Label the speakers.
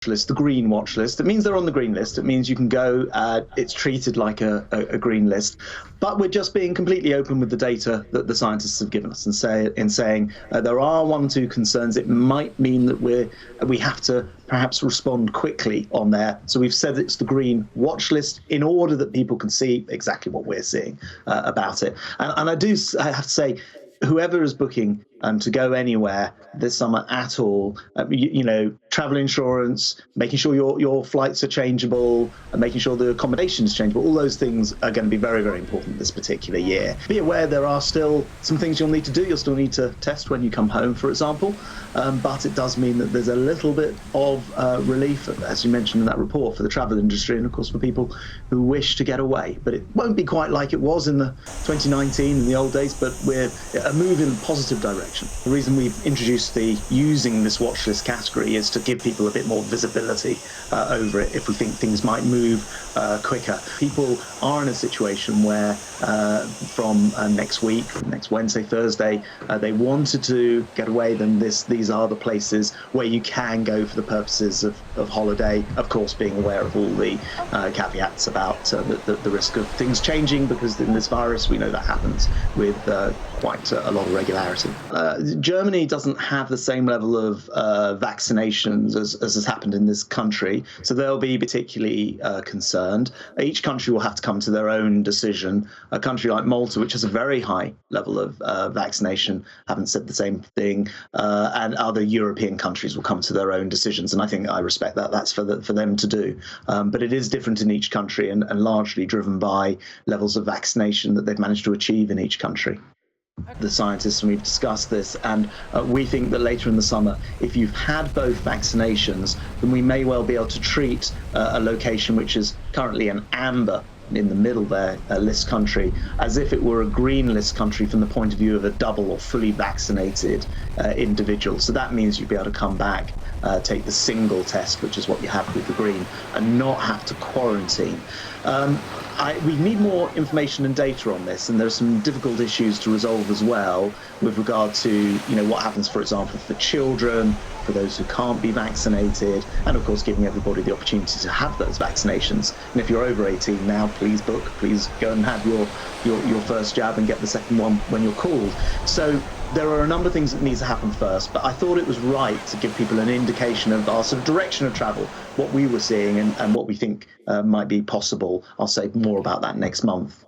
Speaker 1: list, the green watch list. It means they're on the green list. It means you can go, it's treated like a green list. But we're just being completely open with the data that the scientists have given us and saying there are one or two concerns. It might mean that we have to perhaps respond quickly on there. So we've said it's the green watch list in order that people can see exactly what we're seeing about it. And I have to say, whoever is booking to go anywhere this summer at all, travel insurance, making sure your flights are changeable, and making sure the accommodation is changeable, all those things are going to be very, very important this particular year. Be aware there are still some things you'll need to do. You'll still need to test when you come home, for example, but it does mean that there's a little bit of relief, as you mentioned in that report, for the travel industry and, of course, for people who wish to get away. But it won't be quite like it was in the 2019 in the old days, but we're a move in a positive direction. The reason we've introduced using this watch list category is to give people a bit more visibility over it if we think things might move quicker. People are in a situation where from next week, next Wednesday, Thursday, they wanted to get away, then these are the places where you can go for the purposes of holiday, of course being aware of all the caveats about the risk of things changing, because in this virus we know that happens with quite a lot of regularity. Germany doesn't have the same level of vaccinations as has happened in this country, so they'll be particularly concerned. Each country will have to come to their own decision. A country like Malta, which has a very high level of vaccination, haven't said the same thing, and other European countries will come to their own decisions, and I think I respect that. That's for them to do. But it is different in each country and largely driven by levels of vaccination that they've managed to achieve in each country. The scientists, and we've discussed this, and we think that later in the summer, if you've had both vaccinations, then we may well be able to treat a location which is currently an amber in the middle there, list country, as if it were a green list country from the point of view of a double or fully vaccinated individual. So that means you'd be able to come back, take the single test, which is what you have with the green, and not have to quarantine. We need more information and data on this, and there are some difficult issues to resolve as well with regard to, what happens, for example, for children, for those who can't be vaccinated, and of course giving everybody the opportunity to have those vaccinations. And if you're over 18 now, please book, please go and have your first jab and get the second one when you're called. So there are a number of things that need to happen first, but I thought it was right to give people an indication of our sort of direction of travel, what we were seeing and what we think might be possible. I'll say more about that next month.